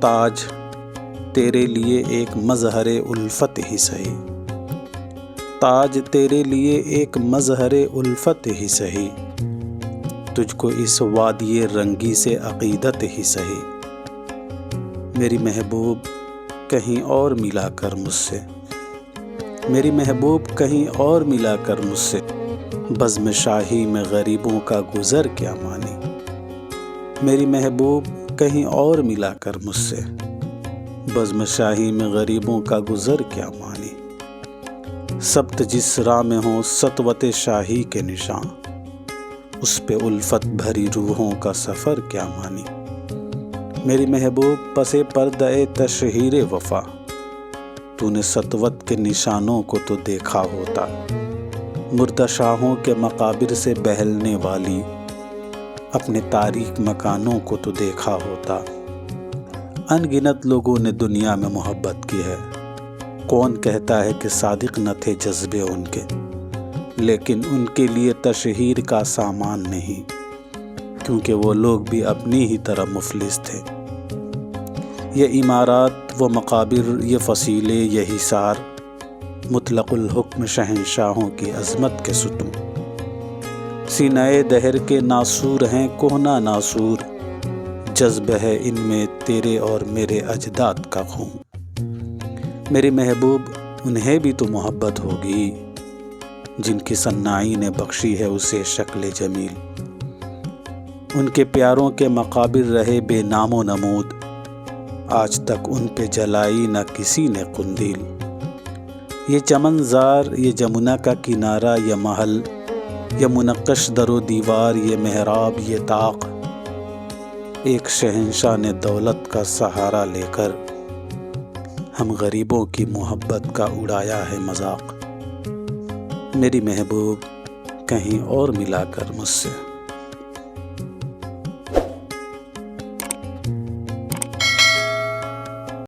تاج تیرے لیے ایک مظہر الفت ہی سہی، تاج تیرے لیے ایک مظہر الفت ہی سہی، تجھ کو اس وادی رنگی سے عقیدت ہی سہی۔ میری محبوب کہیں اور ملا کر مجھ سے، میری محبوب کہیں اور ملا کر مجھ سے، بزم شاہی میں غریبوں کا گزر کیا مانی۔ میری محبوب کہیں اور ملا کر مجھ سے، بزم شاہی میں غریبوں کا گزر کیا مانی۔ سبت جس راہ میں ہوں سطوت شاہی کے نشاں، اس پہ الفت بھری روحوں کا سفر کیا مانی۔ میری محبوب پس پردہ تشہیر وفا، تو نے سطوت کے نشانوں کو تو دیکھا ہوتا، مردہ شاہوں کے مقابر سے بہلنے والی اپنے تاریک مکانوں کو تو دیکھا ہوتا۔ ان گنت لوگوں نے دنیا میں محبت کی ہے، کون کہتا ہے کہ صادق نہ تھے جذبے ان کے، لیکن ان کے لیے تشہیر کا سامان نہیں، کیونکہ وہ لوگ بھی اپنی ہی طرح مفلس تھے۔ یہ عمارات و مقابر، یہ فصیلے، یہ حصار، مطلق الحکم شہنشاہوں کی عظمت کے ستون، سینہ دہر کے ناسور ہیں کہنا ناسور، جذب ہے ان میں تیرے اور میرے اجداد کا خون۔ میری محبوب انہیں بھی تو محبت ہوگی جن کی صنائی نے بخشی ہے اسے شکل جمیل، ان کے پیاروں کے مقابر رہے بے نام و نمود، آج تک ان پہ جلائی نہ کسی نے قندیل۔ یہ چمن زار، یہ جمنا کا کنارہ، یہ محل، یہ منقش در و دیوار، یہ محراب، یہ طاق، ایک شہنشاہ نے دولت کا سہارا لے کر ہم غریبوں کی محبت کا اڑایا ہے مذاق۔ میری محبوب کہیں اور ملا کر مجھ سے۔